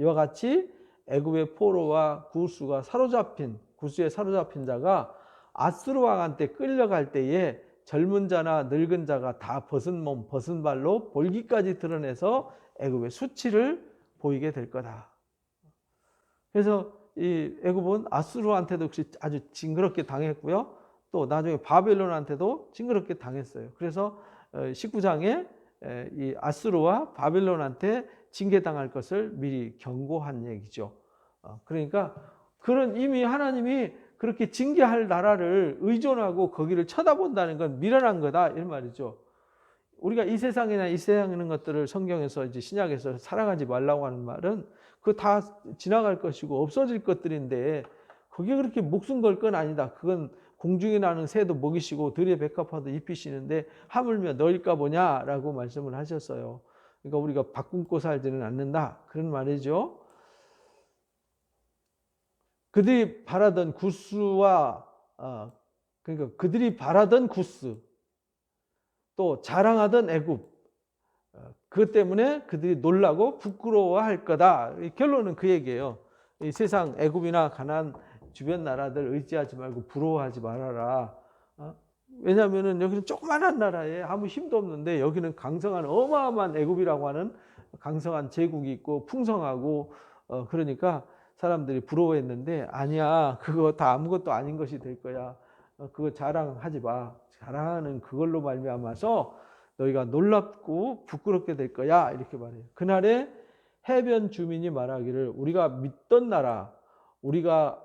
이와 같이 애굽의 포로와 구스에 사로잡힌 자가 아수르 왕한테 끌려갈 때에 젊은 자나 늙은 자가 다 벗은 몸, 벗은 발로 볼기까지 드러내서 애굽의 수치를 보이게 될 거다. 그래서 이 애굽은 아수르한테도 역시 아주 징그럽게 당했고요. 또 나중에 바벨론한테도 징그럽게 당했어요. 그래서 19장에 이 아수르와 바벨론한테 징계당할 것을 미리 경고한 얘기죠. 그러니까 그런 이미 하나님이 그렇게 징계할 나라를 의존하고 거기를 쳐다본다는 건 미련한 거다 이런 말이죠. 우리가 이 세상이나 이 세상에 있는 것들을 성경에서 이제 신약에서 사랑하지 말라고 하는 말은 그거 다 지나갈 것이고 없어질 것들인데 그게 그렇게 목숨 걸 건 아니다. 그건 공중에 나는 새도 먹이시고 들의 백합화도 입히시는데 하물며 너일까 보냐라고 말씀을 하셨어요. 그러니까 우리가 밥 굶고 살지는 않는다 그런 말이죠. 그들이 바라던 구스와 그러니까 그들이 바라던 구스 또 자랑하던 애굽 그것 때문에 그들이 놀라고 부끄러워할 거다. 결론은 그 얘기예요. 이 세상 애굽이나 가나안 주변 나라들 의지하지 말고 부러워하지 말아라. 왜냐하면 여기는 조그만한 나라에 아무 힘도 없는데 여기는 강성한 어마어마한 애굽이라고 하는 강성한 제국이 있고 풍성하고 그러니까 사람들이 부러워했는데 아니야 그거 다 아무것도 아닌 것이 될 거야. 그거 자랑하지 마. 자랑하는 그걸로 말미암아서 너희가 놀랍고 부끄럽게 될 거야 이렇게 말해요. 그날에 해변 주민이 말하기를 우리가 믿던 나라 우리가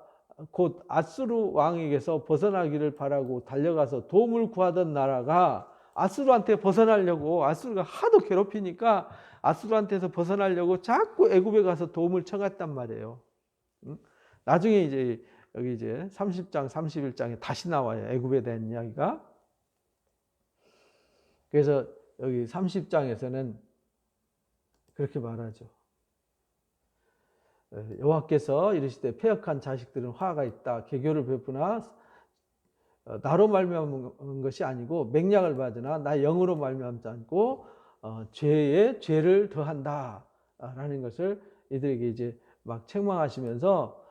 곧 아수르 왕에게서 벗어나기를 바라고 달려가서 도움을 구하던 나라가 아수르한테 벗어나려고 아수르가 하도 괴롭히니까 아수르한테서 벗어나려고 자꾸 애굽에 가서 도움을 청했단 말이에요. 나중에 이제 여기 이제 30장 31장에 다시 나와요. 애굽에 대한 이야기가. 그래서 여기 30장에서는 그렇게 말하죠. 여호와께서 이르시되 패역한 자식들은 화가 있다. 개교를 베푸나 나로 말미암은 것이 아니고 맹약을 받으나 나 영으로 말미암지 않고 죄에 죄를 더한다라는 것을 이들에게 이제 막 책망하시면서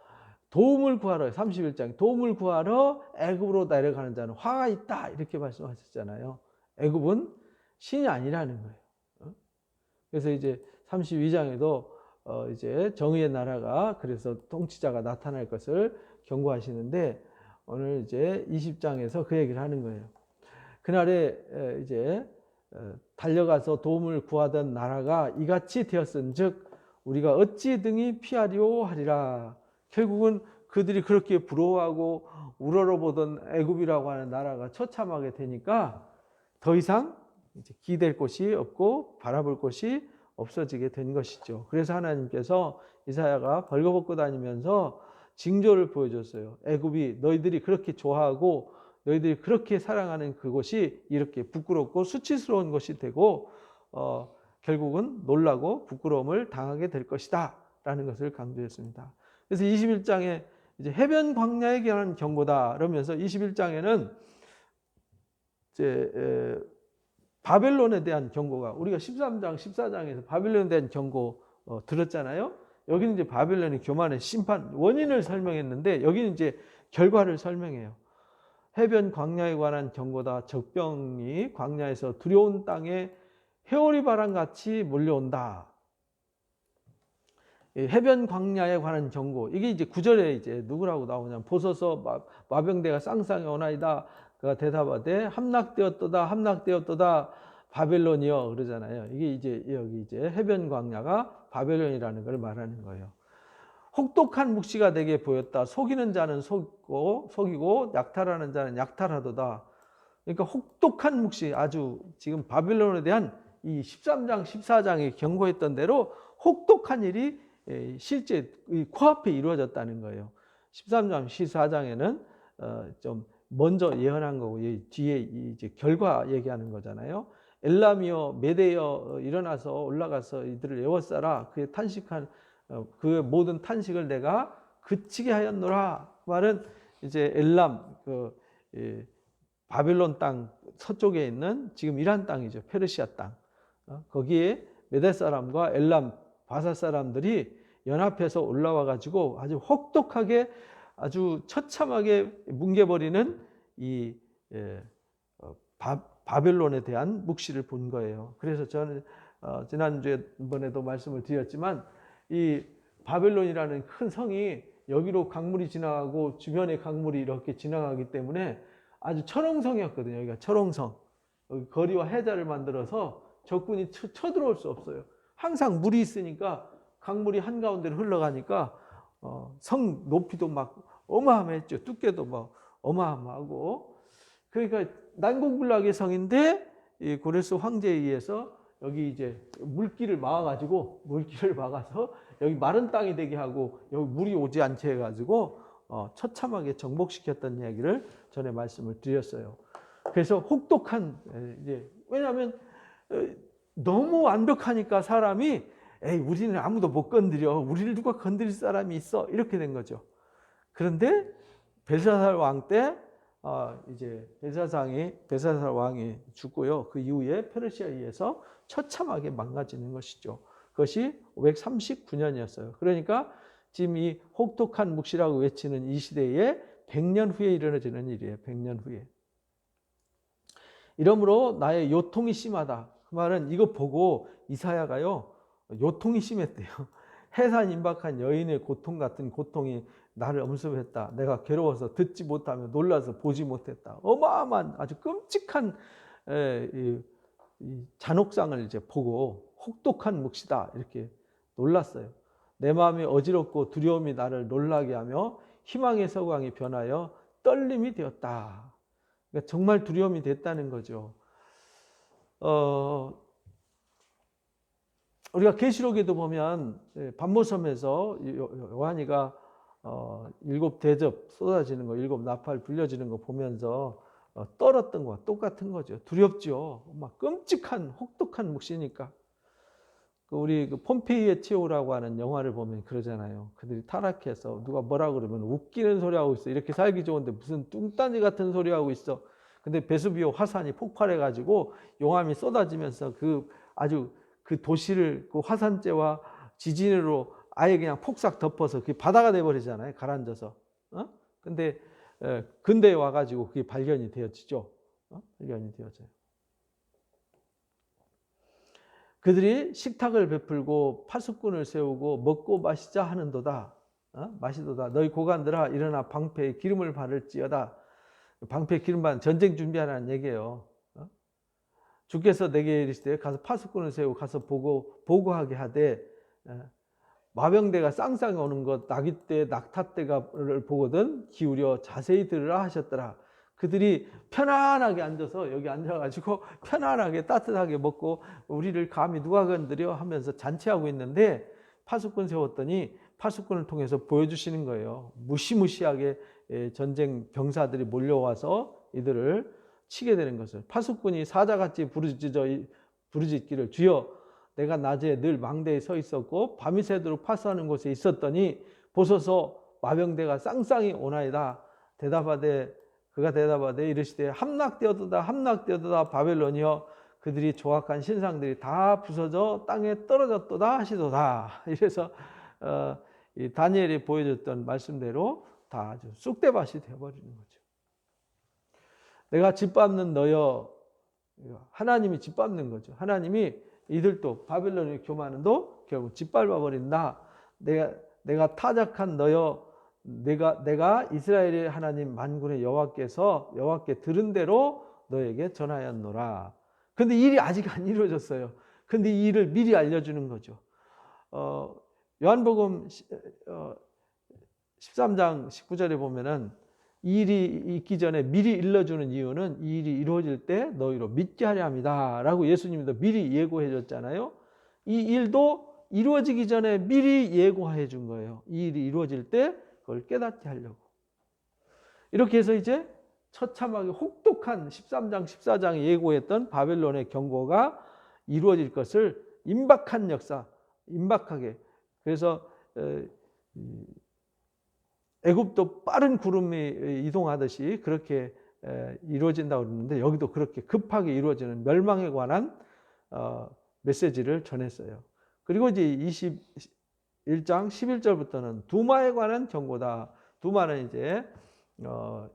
도움을 구하러 31장 도움을 구하러 애굽으로 내려가는 자는 화가 있다 이렇게 말씀하셨잖아요. 애굽은 신이 아니라는 거예요. 그래서 이제 32장에도 이제 정의의 나라가 그래서 통치자가 나타날 것을 경고하시는데 오늘 이제 20장에서 그 얘기를 하는 거예요. 그날에 이제 달려가서 도움을 구하던 나라가 이같이 되었은즉 우리가 어찌 등이 피하리오 하리라. 결국은 그들이 그렇게 부러워하고 우러러보던 애굽이라고 하는 나라가 처참하게 되니까 더 이상 이제 기댈 곳이 없고 바라볼 곳이 없어지게 된 것이죠. 그래서 하나님께서 이사야가 벌거벗고 다니면서 징조를 보여줬어요. 애굽이 너희들이 그렇게 좋아하고 너희들이 그렇게 사랑하는 그곳이 이렇게 부끄럽고 수치스러운 것이 되고 결국은 놀라고 부끄러움을 당하게 될 것이다 라는 것을 강조했습니다. 그래서 21장에 이제 해변 광야에 관한 경고다 그러면서 21장에는 이제 바벨론에 대한 경고가 우리가 13장, 14장에서 바벨론에 대한 경고 들었잖아요. 여기는 이제 바벨론의 교만의 심판 원인을 설명했는데 여기는 이제 결과를 설명해요. 해변 광야에 관한 경고다. 적병이 광야에서 두려운 땅에 회오리 바람같이 몰려온다. 해변 광야에 관한 경고. 이게 이제 9절에 이제 누구라고 나오냐면 보소서 마병대가 쌍쌍이 오나이다. 그가 대답하되 함락되었도다 바벨론이여 그러잖아요. 이게 이제 여기 이제 해변 광야가 바벨론이라는 걸 말하는 거예요. 혹독한 묵시가 되게 보였다. 속이는 자는 속이고 약탈하는 자는 약탈하도다. 그러니까 혹독한 묵시 아주 지금 바벨론에 대한 이 13장 14장에 경고했던 대로 혹독한 일이 실제 코앞에 이루어졌다는 거예요. 13장 14장에는 좀 먼저 예언한 거고 뒤에 이제 결과 얘기하는 거잖아요. 엘람이여 메대여 일어나서 올라가서 이들을 에워싸라. 그의 탄식한 그의 모든 탄식을 내가 그치게 하였노라. 말은 이제 엘람 바벨론 땅 서쪽에 있는 지금 이란 땅이죠. 페르시아 땅. 거기에 메대 사람과 엘람 바사 사람들이 연합해서 올라와 가지고 아주 혹독하게 아주 처참하게 뭉개버리는 이 바벨론에 대한 묵시를 본 거예요. 그래서 저는 지난번에도 말씀을 드렸지만 이 바벨론이라는 큰 성이 여기로 강물이 지나가고 주변에 강물이 이렇게 지나가기 때문에 아주 철옹성이었거든요. 여기가 철옹성. 여기 거리와 해자를 만들어서 적군이 쳐들어올 수 없어요. 항상 물이 있으니까 강물이 한가운데로 흘러가니까 성 높이도 막 어마어마했죠. 두께도 막 어마어마하고. 그러니까 난공불락의 성인데 이 고레스 황제에 의해서 여기 이제 물길을 막아가지고 물길을 막아서 여기 마른 땅이 되게 하고 여기 물이 오지 않게 해가지고 처참하게 정복시켰던 이야기를 전에 말씀을 드렸어요. 그래서 혹독한 이제 왜냐하면 너무 완벽하니까 사람이 에이 우리는 아무도 못 건드려 우리를 누가 건드릴 사람이 있어 이렇게 된 거죠. 그런데 벨사살 왕 때 이제 벨사살 왕이 죽고요. 그 이후에 페르시아에 의해서 처참하게 망가지는 것이죠. 그것이 539년이었어요. 그러니까 지금 이 혹독한 묵시라고 외치는 이 시대에 100년 후에 일어나지는 일이에요. 100년 후에. 이러므로 나의 요통이 심하다. 그 말은 이거 보고 이사야가요. 요통이 심했대요. 해산 임박한 여인의 고통 같은 고통이 나를 엄습했다. 내가 괴로워서 듣지 못하며 놀라서 보지 못했다. 어마어마한 아주 끔찍한 이 잔혹상을 이제 보고 혹독한 묵시다 이렇게 놀랐어요. 내 마음이 어지럽고 두려움이 나를 놀라게 하며 희망의 서광이 변하여 떨림이 되었다. 그러니까 정말 두려움이 됐다는 거죠. 우리가 계시록에도 보면 반모섬에서 요한이가 7 대접 쏟아지는 거, 7 나팔 불려지는 거 보면서 떨었던 거와 똑같은 거죠. 두렵죠. 막 끔찍한 혹독한 묵시니까. 우리 폼페이의 티오라고 하는 영화를 보면 그러잖아요. 그들이 타락해서 누가 뭐라 그러면 웃기는 소리 하고 있어. 이렇게 살기 좋은데 무슨 뚱딴지 같은 소리 하고 있어. 근데 베수비오 화산이 폭발해가지고 용암이 쏟아지면서 아주 그 도시를 그 화산재와 지진으로 아예 그냥 폭삭 덮어서 그게 바다가 돼버리잖아요. 가라앉아서. 근데 근대에 와가지고 그게 발견이 되어지죠. 발견이 되어져요. 그들이 식탁을 베풀고 파수꾼을 세우고 먹고 마시자 하는도다. 마시도다. 너희 고관들아 일어나 방패에 기름을 바를지어다. 방패에 기름 바른 전쟁 준비하라는 얘기예요. 주께서 내게 이르시되 가서 파수꾼을 세우고 가서 보고하게 하되 마병대가 쌍쌍이 오는 것 나귀떼 낙타떼가를 보거든 기울여 자세히 들으라 하셨더라. 그들이 편안하게 앉아서 여기 앉아가지고 편안하게 따뜻하게 먹고 우리를 감히 누가 건드려 하면서 잔치하고 있는데 파수꾼 세웠더니 파수꾼을 통해서 보여주시는 거예요. 무시무시하게 전쟁 병사들이 몰려와서 이들을 치게 되는 것을. 파수꾼이 사자같이 부르짖기를 주여 내가 낮에 늘 망대에 서 있었고 밤이 새도록 파수하는 곳에 있었더니 보소서 마병대가 쌍쌍이 오나이다. 그가 대답하되 이르시되 함락되었도다 함락되었도다 바벨론이여 그들이 조악한 신상들이 다 부서져 땅에 떨어졌도다 하시도다. 이래서 이 다니엘이 보여줬던 말씀대로 다 아주 쑥대밭이 되어버리는 거죠. 내가 짓밟는 너여. 하나님이 짓밟는 거죠. 하나님이 이들도 바벨론의 교만도 결국 짓밟아 버린다. 내가 타작한 너여. 내가 이스라엘의 하나님 만군의 여호와께 들은 대로 너에게 전하였노라. 근데 일이 아직 안 이루어졌어요. 근데 이 일을 미리 알려주는 거죠. 요한복음 13장 19절에 보면은 이 일이 있기 전에 미리 일러주는 이유는 이 일이 이루어질 때 너희로 믿게 하려 합니다. 라고 예수님도 미리 예고해 줬잖아요. 이 일도 이루어지기 전에 미리 예고해 준 거예요. 이 일이 이루어질 때 그걸 깨닫게 하려고. 이렇게 해서 이제 처참하게 혹독한 13장, 14장에 예고했던 바벨론의 경고가 이루어질 것을 임박한 역사, 임박하게. 그래서 애굽도 빠른 구름이 이동하듯이 그렇게 이루어진다고 그러는데 여기도 그렇게 급하게 이루어지는 멸망에 관한 메시지를 전했어요. 그리고 이제 1장 11절부터는 두마에 관한 경고다. 두마는 이제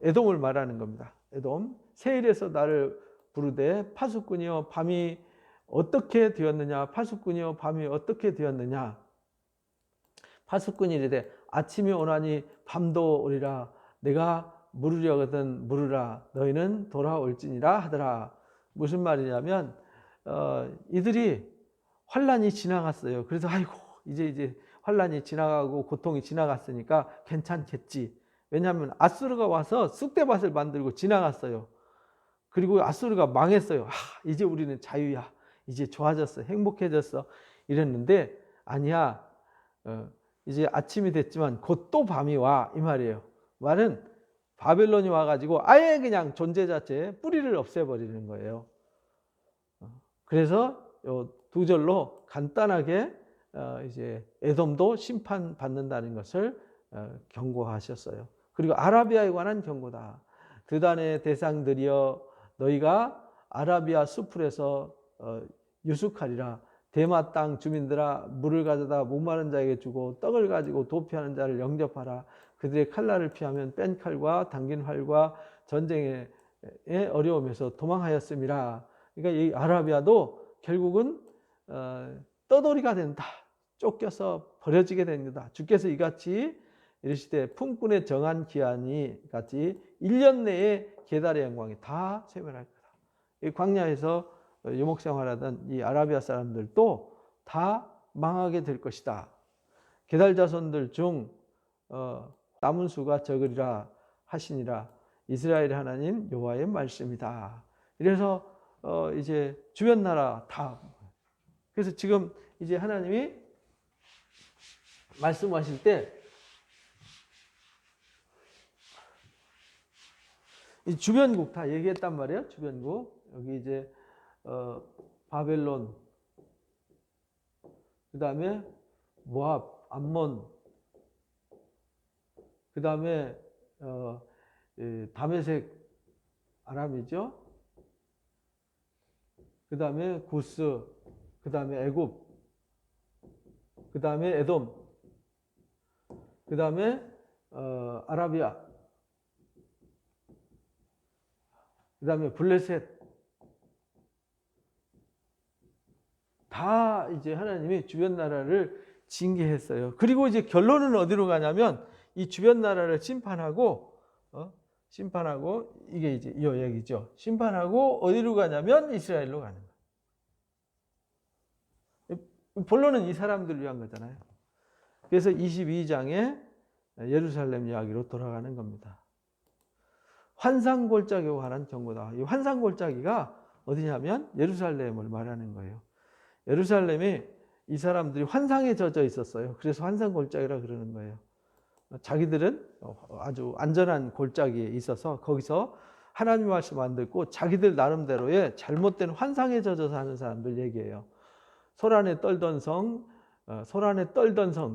에돔을 말하는 겁니다. 에돔. 세일에서 나를 부르되 파수꾼이여 밤이 어떻게 되었느냐. 파수꾼이여 밤이 어떻게 되었느냐. 파수꾼이 이르되 아침이 오나니 밤도 오리라. 내가 물으려거든 물으라. 너희는 돌아올지니라 하더라. 무슨 말이냐면 이들이 환란이 지나갔어요. 그래서 아이고 이제 환란이 지나가고 고통이 지나갔으니까 괜찮겠지. 왜냐하면 아수르가 와서 쑥대밭을 만들고 지나갔어요. 그리고 아수르가 망했어요. 이제 우리는 자유야. 이제 좋아졌어. 행복해졌어. 이랬는데 아니야. 이제 아침이 됐지만 곧 또 밤이 와. 이 말이에요. 말은 바벨론이 와가지고 아예 그냥 존재 자체에 뿌리를 없애버리는 거예요. 그래서 요 두 절로 간단하게 이제 에돔도 심판받는다는 것을 경고하셨어요. 그리고 아라비아에 관한 경고다. 드단의 대상들이여 너희가 아라비아 수풀에서 유숙하리라. 대마 땅 주민들아 물을 가져다 목마른 자에게 주고 떡을 가지고 도피하는 자를 영접하라. 그들의 칼날을 피하면 뺀 칼과 당긴 활과 전쟁의 어려움에서 도망하였음이라. 그러니까 이 아라비아도 결국은 떠돌이가 된다. 쫓겨서 버려지게 됩니다. 주께서 이같이 이르시되 품꾼의 정한 기한이 같이 1년 내에 계달의 영광이 다 세멸할 거다. 이 광야에서 유목생활하던 이 아라비아 사람들도 다 망하게 될 것이다. 계달 자손들 중 남은 수가 적으리라 하시니라. 이스라엘 하나님 여호와의 말씀이다. 이래서 이제 주변 나라 다. 그래서 지금 이제 하나님이 말씀하실 때 이 주변국 다 얘기했단 말이에요. 주변국. 여기 이제 바벨론, 그 다음에 모압, 암몬, 그 다음에 다메섹 아람이죠. 그 다음에 구스, 그 다음에 애굽, 그 다음에 에돔, 그 다음에 아라비아, 그 다음에 블레셋. 다 이제 하나님이 주변 나라를 징계했어요. 그리고 이제 결론은 어디로 가냐면 이 주변 나라를 심판하고 이게 이제 이 얘기죠. 심판하고 어디로 가냐면 이스라엘로 가는 거예요. 본론은 이 사람들을 위한 거잖아요. 그래서 22장에 예루살렘 이야기로 돌아가는 겁니다. 환상골짜기와 관한 경고다. 이 환상골짜기가 어디냐면 예루살렘을 말하는 거예요. 예루살렘이 이 사람들이 환상에 젖어 있었어요. 그래서 환상골짜기라 그러는 거예요. 자기들은 아주 안전한 골짜기에 있어서 거기서 하나님 말씀 안 듣고 자기들 나름대로의 잘못된 환상에 젖어 사는 사람들 얘기예요. 소란에 떨던 성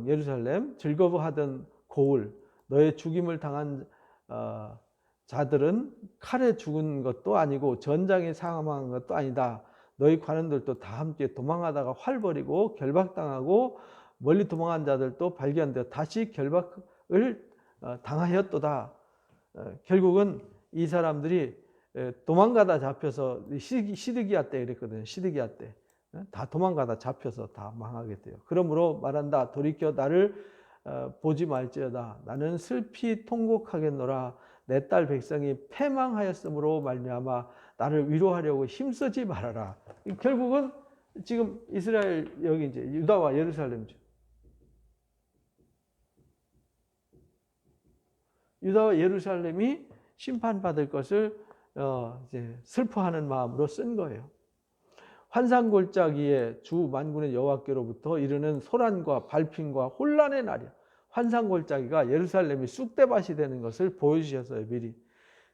예루살렘, 즐거워하던 고을, 너의 죽임을 당한 자들은 칼에 죽은 것도 아니고 전장에 사망한 것도 아니다. 너희 관원들도 다 함께 도망하다가 활 버리고 결박당하고 멀리 도망한 자들도 발견되어 다시 결박을 당하였도다. 결국은 이 사람들이 도망가다 잡혀서 시드기야 때 이랬거든요. 시드기야 때. 다 도망가다 잡혀서 다 망하게 돼요. 그러므로 말한다. 돌이켜 나를 보지 말지어다. 나는 슬피 통곡하겠노라. 내 딸 백성이 패망하였으므로 말미암아 나를 위로하려고 힘쓰지 말아라. 결국은 지금 이스라엘 여기 이제 유다와 예루살렘이죠. 유다와 예루살렘이 심판받을 것을 이제 슬퍼하는 마음으로 쓴 거예요. 환상골짜기에 주 만군의 여호와께로부터 이르는 소란과 발핀과 혼란의 날이야. 환상골짜기가 예루살렘이 쑥대밭이 되는 것을 보여주셨어요. 미리.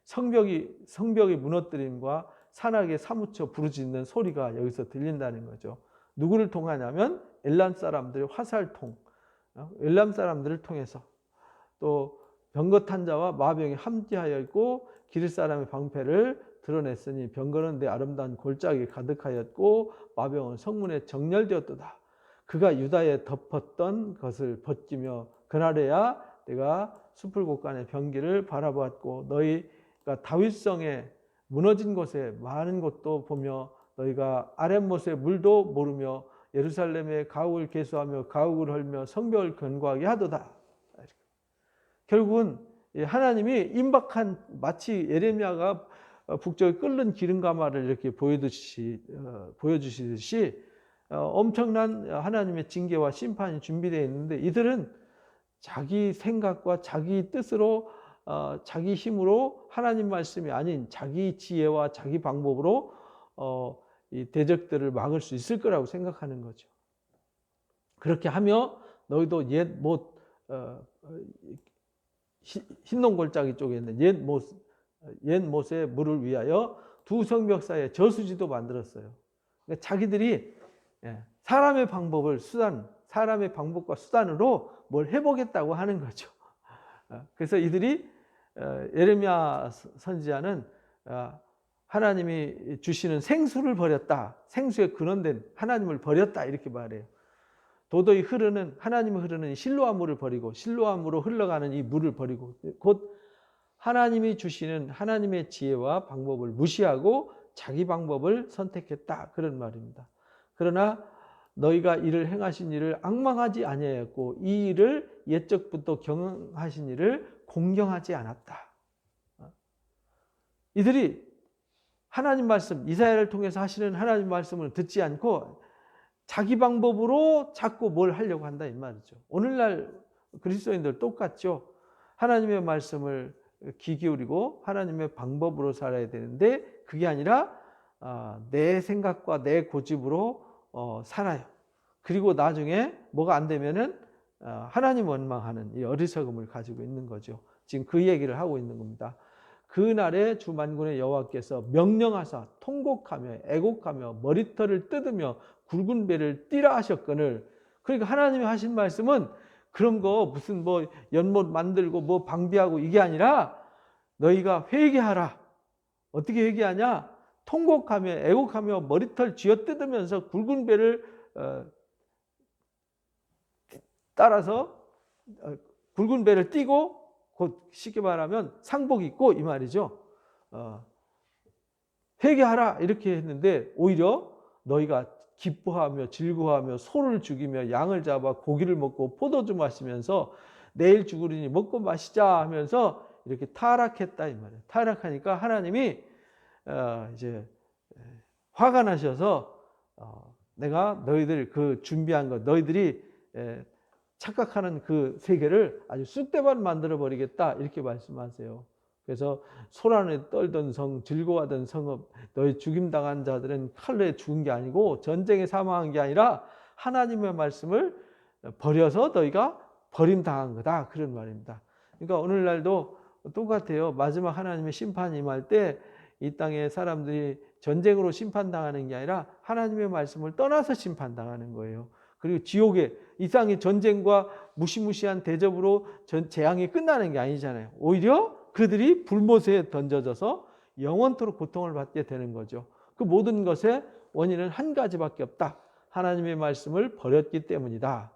성벽이 무너뜨림과 산악에 사무쳐 부르짖는 소리가 여기서 들린다는 거죠. 누구를 통하냐면 엘람 사람들의 화살통, 엘람 사람들을 통해서 또 병거 탄 자와 마병이 함께하여 있고 기르 사람의 방패를 드러냈으니 병거는 내 아름다운 골짜기에 가득하였고 마병은 성문에 정렬되었도다. 그가 유다에 덮었던 것을 벗기며 그날에야 내가 숲을 곳간의 병기를 바라보았고 너희가 다윗성에 무너진 곳에 많은 곳도 보며 너희가 아랫못의 물도 모르며 예루살렘에 가옥을 개수하며 가옥을 헐며 성벽을 견고하게 하도다. 결국은 하나님이 임박한 마치 예레미야가 북쪽에 끓는 기름가마를 이렇게 보여주시듯이 엄청난 하나님의 징계와 심판이 준비되어 있는데 이들은 자기 생각과 자기 뜻으로 자기 힘으로 하나님 말씀이 아닌 자기 지혜와 자기 방법으로 이 대적들을 막을 수 있을 거라고 생각하는 거죠. 그렇게 하며 너희도 흰농골짜기 쪽에 있는 옛못의 물을 위하여 두 성벽 사이에 저수지도 만들었어요. 그러니까 자기들이 사람의 방법과 수단으로 뭘 해보겠다고 하는 거죠. 그래서 이들이 예레미야 선지자는 하나님이 주시는 생수를 버렸다. 생수에 근원된 하나님을 버렸다. 이렇게 말해요. 도저히 하나님이 흐르는 실로암 물을 버리고 실로암으로 흘러가는 이 물을 버리고 곧 하나님이 주시는 하나님의 지혜와 방법을 무시하고 자기 방법을 선택했다. 그런 말입니다. 그러나 너희가 이를 행하신 일을 앙망하지 아니하였고 이 일을 옛적부터 경영하신 일을 공경하지 않았다. 이들이 하나님 말씀, 이사야를 통해서 하시는 하나님 말씀을 듣지 않고 자기 방법으로 자꾸 뭘 하려고 한다 이 말이죠. 오늘날 그리스도인들 똑같죠. 하나님의 말씀을 귀 기울이고 하나님의 방법으로 살아야 되는데 그게 아니라 내 생각과 내 고집으로 살아요. 그리고 나중에 뭐가 안 되면은 하나님 원망하는 이 어리석음을 가지고 있는 거죠. 지금 그 얘기를 하고 있는 겁니다. 그날에 주 만군의 여호와께서 명령하사 통곡하며 애곡하며 머리털을 뜯으며 굵은 배를 띠라 하셨거늘. 그러니까 하나님이 하신 말씀은 그런 거 무슨 뭐 연못 만들고 뭐 방비하고 이게 아니라 너희가 회개하라. 어떻게 회개하냐? 통곡하며 애곡하며 머리털 쥐어뜯으면서 굵은 배를 따라서 굵은 배를 띠고 곧 쉽게 말하면 상복 입고 이 말이죠. 회개하라 이렇게 했는데 오히려 너희가 기뻐하며 즐거워하며 소를 죽이며 양을 잡아 고기를 먹고 포도주 마시면서 내일 죽으리니 먹고 마시자 하면서 이렇게 타락했다 이 말이에요. 타락하니까 하나님이 이제 화가 나셔서 내가 너희들 그 준비한 것 너희들이 착각하는 그 세계를 아주 쑥대밭 만들어 버리겠다 이렇게 말씀하세요. 그래서 소란에 떨던 성, 즐거워하던 성읍, 너희 죽임당한 자들은 칼에 죽은 게 아니고 전쟁에 사망한 게 아니라 하나님의 말씀을 버려서 너희가 버림당한 거다 그런 말입니다. 그러니까 오늘날도 똑같아요. 마지막 하나님의 심판이 임할 때 이 땅에 사람들이 전쟁으로 심판당하는 게 아니라 하나님의 말씀을 떠나서 심판당하는 거예요. 그리고 지옥에 이 땅의 전쟁과 무시무시한 대접으로 재앙이 끝나는 게 아니잖아요. 오히려 그들이 불못에 던져져서 영원토록 고통을 받게 되는 거죠. 그 모든 것의 원인은 한 가지밖에 없다. 하나님의 말씀을 버렸기 때문이다.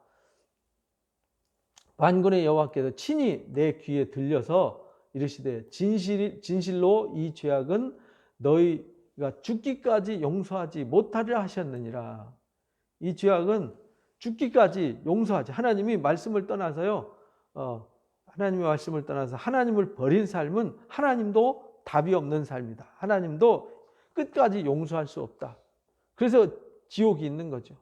만군의 여호와께서 친히 내 귀에 들려서 이르시되 진실로 이 죄악은 너희가 죽기까지 용서하지 못하리라 하셨느니라. 이 죄악은 죽기까지 용서하지. 하나님이 말씀을 떠나서요. 하나님의 말씀을 떠나서 하나님을 버린 삶은 하나님도 답이 없는 삶이다. 하나님도 끝까지 용서할 수 없다. 그래서 지옥이 있는 거죠.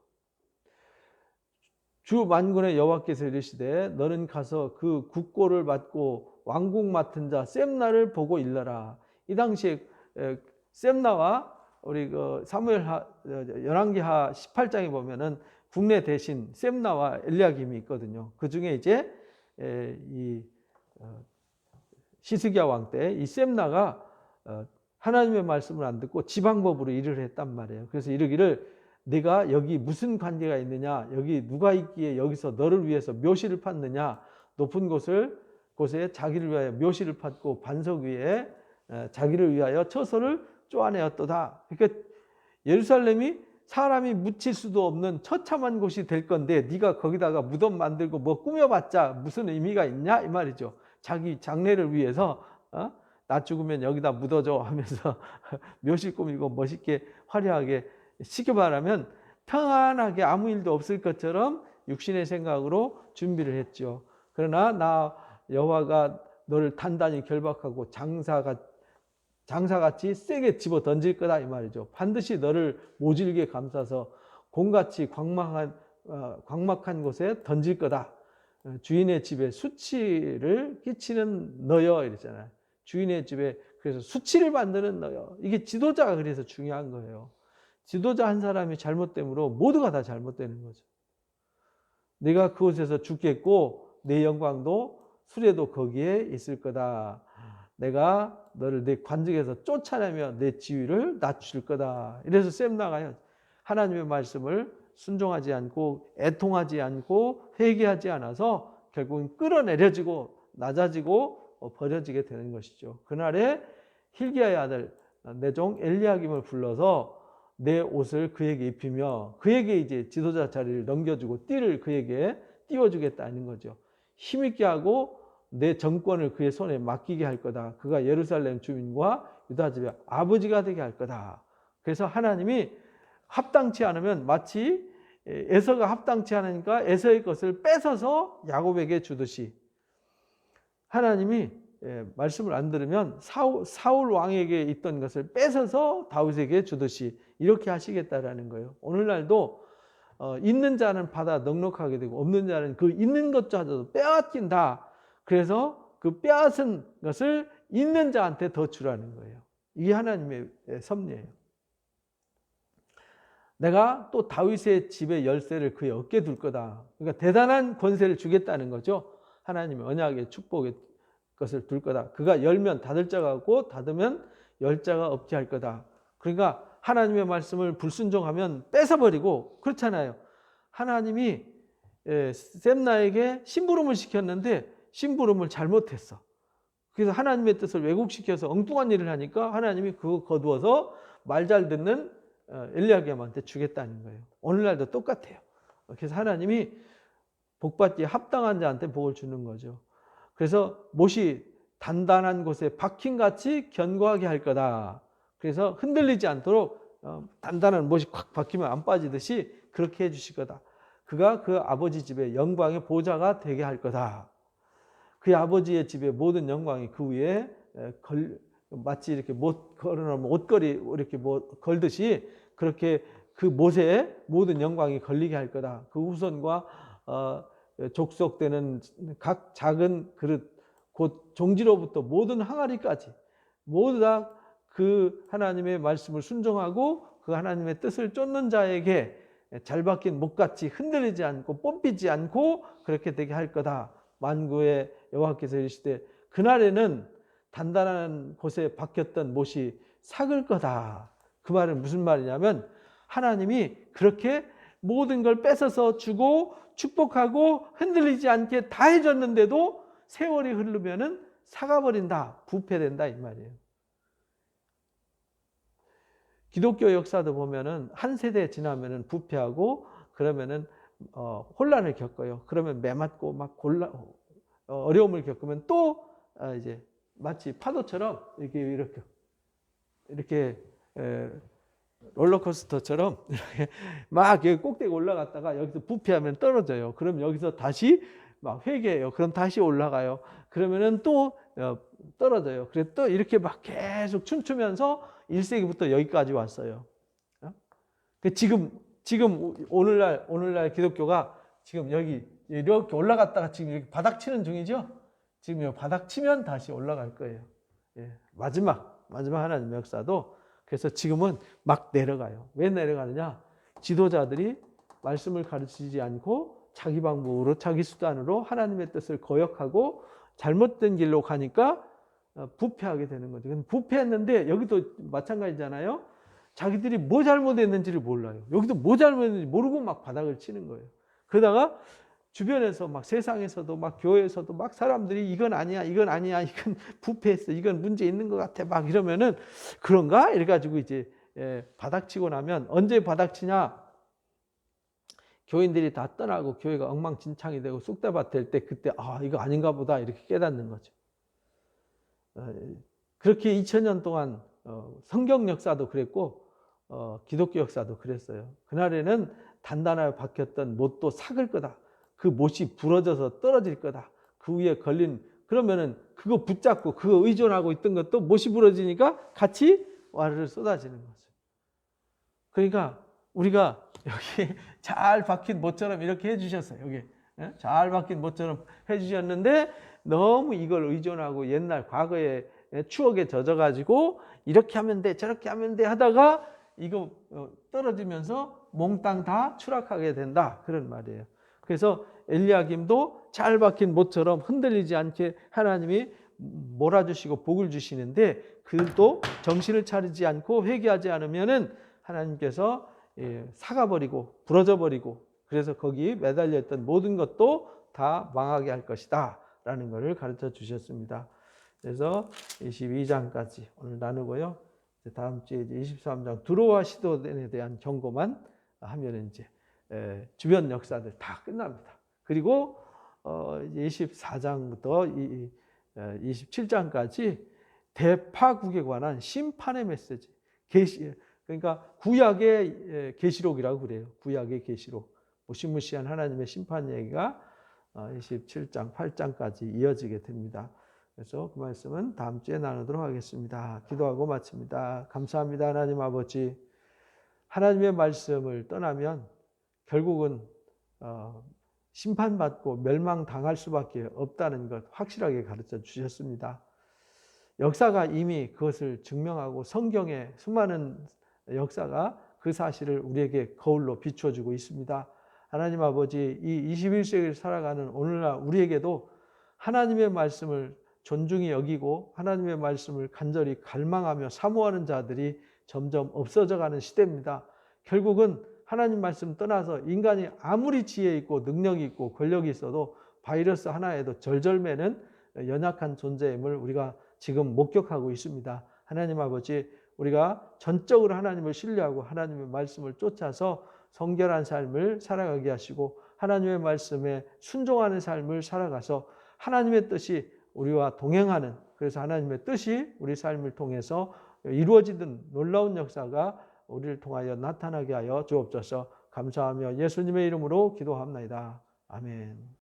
주 만군의 여호와께서 이르시되 너는 가서 그 국고를 받고 왕국 맡은 자 셈나를 보고 일러라. 이 당시에 셈나와 우리 그 사무엘하 열왕기하 18장에 보면은 국내 대신 셈나와 엘리야김이 있거든요. 그 중에 이제 이 시스기야 왕 때 이 셈나가 하나님의 말씀을 안 듣고 지방법으로 일을 했단 말이에요. 그래서 이르기를 네가 여기 무슨 관계가 있느냐, 여기 누가 있기에 여기서 너를 위해서 묘시를 팠느냐, 높은 곳에 자기를 위하여 묘시를 팠고 반석 위에 자기를 위하여 처소를 쪼아내었도다. 그러니까 예루살렘이 사람이 묻힐 수도 없는 처참한 곳이 될 건데 네가 거기다가 무덤 만들고 뭐 꾸며봤자 무슨 의미가 있냐 이 말이죠. 자기 장래를 위해서 나 죽으면 여기다 묻어줘 하면서 묘실 꾸미고 멋있게 화려하게 쉽게 말하면 평안하게 아무 일도 없을 것처럼 육신의 생각으로 준비를 했죠. 그러나 나 여호와가 너를 단단히 결박하고 장사같이 세게 집어 던질 거다 이 말이죠. 반드시 너를 모질게 감싸서 곰같이 광막한 곳에 던질 거다. 주인의 집에 수치를 끼치는 너여 이랬잖아요. 주인의 집에 그래서 수치를 만드는 너여. 이게 지도자가 그래서 중요한 거예요. 지도자 한 사람이 잘못됨으로 모두가 다 잘못되는 거죠. 내가 그곳에서 죽겠고 내 영광도 수레도 거기에 있을 거다. 내가 너를 내 관직에서 쫓아내며 내 지위를 낮출 거다. 이래서 셈나가요. 하나님의 말씀을 순종하지 않고 애통하지 않고 회개하지 않아서 결국은 끌어내려지고 낮아지고 버려지게 되는 것이죠. 그날에 힐기야의 아들 내 종 엘리야김을 불러서 내 옷을 그에게 입히며 그에게 이제 지도자 자리를 넘겨주고 띠를 그에게 띄워주겠다는 거죠. 힘있게 하고 내 정권을 그의 손에 맡기게 할 거다. 그가 예루살렘 주민과 유다 집의 아버지가 되게 할 거다. 그래서 하나님이 합당치 않으면 마치 에서가 합당치 않으니까 에서의 것을 뺏어서 야곱에게 주듯이 하나님이 말씀을 안 들으면 사울 왕에게 있던 것을 뺏어서 다윗에게 주듯이 이렇게 하시겠다라는 거예요. 오늘날도 있는 자는 받아 넉넉하게 되고 없는 자는 그 있는 것조차도 빼앗긴다. 그래서 그 빼앗은 것을 있는 자한테 더 주라는 거예요. 이게 하나님의 섭리예요. 내가 또 다윗의 집의 열쇠를 그의 어깨에 둘 거다. 그러니까 대단한 권세를 주겠다는 거죠. 하나님의 언약의 축복의 것을 둘 거다. 그가 열면 닫을 자가 없고 닫으면 열 자가 없게 할 거다. 그러니까 하나님의 말씀을 불순종하면 뺏어버리고 그렇잖아요. 하나님이 셈나에게 심부름을 시켰는데 심부름을 잘못했어. 그래서 하나님의 뜻을 왜곡시켜서 엉뚱한 일을 하니까 하나님이 그거 거두어서 말 잘 듣는 엘리야김한테 주겠다는 거예요. 오늘날도 똑같아요. 그래서 하나님이 복받기에 합당한 자한테 복을 주는 거죠. 그래서 못이 단단한 곳에 박힌같이 견고하게 할 거다. 그래서 흔들리지 않도록 단단한 못이 콱 박히면 안 빠지듯이 그렇게 해주실 거다. 그가 그 아버지 집의 영광의 보좌가 되게 할 거다. 그 아버지의 집의 모든 영광이 그 위에 마치 이렇게 못 걸어놓으면 옷걸이 이렇게 걸듯이 그렇게 그 못에 모든 영광이 걸리게 할 거다. 그 후손과 족속되는 각 작은 그릇 곧 종지로부터 모든 항아리까지 모두 다 그 하나님의 말씀을 순종하고 그 하나님의 뜻을 쫓는 자에게 잘 박힌 못같이 흔들리지 않고 뽑히지 않고 그렇게 되게 할 거다. 만구의 여호와께서 이르시되 그날에는 단단한 곳에 박혔던 못이 삭을 거다. 그 말은 무슨 말이냐면 하나님이 그렇게 모든 걸 뺏어서 주고 축복하고 흔들리지 않게 다 해줬는데도 세월이 흐르면은 삭아버린다. 부패된다 이 말이에요. 기독교 역사도 보면은 한 세대 지나면은 부패하고 그러면은 혼란을 겪어요. 그러면 매맞고 막 어려움을 겪으면 또 이제 마치 파도처럼 이렇게 롤러코스터처럼 이렇게 막 여기 꼭대기 올라갔다가 여기서 부패하면 떨어져요. 그럼 여기서 다시 막 회개해요. 그럼 다시 올라가요. 그러면은 또 떨어져요. 그래서 또 이렇게 막 계속 춤추면서 1세기부터 여기까지 왔어요. 지금 오늘날 기독교가 지금 여기 이렇게 올라갔다가 지금 이렇게 바닥 치는 중이죠. 지금 여기 바닥 치면 다시 올라갈 거예요. 마지막 하나님의 역사도 그래서 지금은 막 내려가요. 왜 내려가느냐? 지도자들이 말씀을 가르치지 않고 자기 방법으로 자기 수단으로 하나님의 뜻을 거역하고 잘못된 길로 가니까 부패하게 되는 거죠. 근데 부패했는데 여기도 마찬가지잖아요. 자기들이 뭐 잘못했는지를 몰라요. 여기도 뭐 잘못했는지 모르고 막 바닥을 치는 거예요. 그러다가 주변에서 막 세상에서도 막 교회에서도 막 사람들이 이건 아니야, 이건 부패했어, 이건 문제 있는 것 같아 막 이러면은 그런가? 이래가지고 이제 바닥치고 나면 언제 바닥치냐? 교인들이 다 떠나고 교회가 엉망진창이 되고 쑥대밭 될 때 그때 이거 아닌가 보다 이렇게 깨닫는 거죠. 그렇게 2000년 동안 성경 역사도 그랬고 기독교 역사도 그랬어요. 그날에는 단단하게 박혔던 못도 삭을 거다. 그 못이 부러져서 떨어질 거다. 그 위에 걸린 그러면은 그거 붙잡고 그거 의존하고 있던 것도 못이 부러지니까 같이 와르르 쏟아지는 거죠. 그러니까 우리가 여기 잘 박힌 못처럼 이렇게 해주셨어요. 여기 잘 박힌 못처럼 해주셨는데 너무 이걸 의존하고 옛날 과거의 추억에 젖어가지고 이렇게 하면 돼 저렇게 하면 돼 하다가 이거 떨어지면서 몽땅 다 추락하게 된다 그런 말이에요. 그래서 엘리야김도 잘 박힌 못처럼 흔들리지 않게 하나님이 몰아주시고 복을 주시는데 그도 정신을 차리지 않고 회개하지 않으면은 하나님께서 사가버리고 부러져버리고 그래서 거기 매달렸던 모든 것도 다 망하게 할 것이다 라는 것을 가르쳐 주셨습니다. 그래서 22장까지 오늘 나누고요. 다음 주에 이제 23장 두로와 시돈에 대한 경고만 하면 이제 주변 역사들 다 끝납니다. 그리고 24장부터 27장까지 대파국에 관한 심판의 메시지, 그러니까 구약의 계시록이라고 그래요. 구약의 계시록, 무시무시한 하나님의 심판 얘기가 27장, 8장까지 이어지게 됩니다. 그래서 그 말씀은 다음 주에 나누도록 하겠습니다. 기도하고 마칩니다. 감사합니다. 하나님 아버지, 하나님의 말씀을 떠나면 결국은 심판받고 멸망당할 수밖에 없다는 것 확실하게 가르쳐 주셨습니다. 역사가 이미 그것을 증명하고 성경의 수많은 역사가 그 사실을 우리에게 거울로 비춰주고 있습니다. 하나님 아버지, 이 21세기를 살아가는 오늘날 우리에게도 하나님의 말씀을 존중히 여기고 하나님의 말씀을 간절히 갈망하며 사모하는 자들이 점점 없어져가는 시대입니다. 결국은 하나님 말씀 떠나서 인간이 아무리 지혜 있고 능력이 있고 권력이 있어도 바이러스 하나에도 절절매는 연약한 존재임을 우리가 지금 목격하고 있습니다. 하나님 아버지, 우리가 전적으로 하나님을 신뢰하고 하나님의 말씀을 쫓아서 성결한 삶을 살아가게 하시고 하나님의 말씀에 순종하는 삶을 살아가서 하나님의 뜻이 우리와 동행하는, 그래서 하나님의 뜻이 우리 삶을 통해서 이루어지는 놀라운 역사가 우리를 통하여 나타나게 하여 주옵소서. 감사하며 예수님의 이름으로 기도합나이다. 아멘.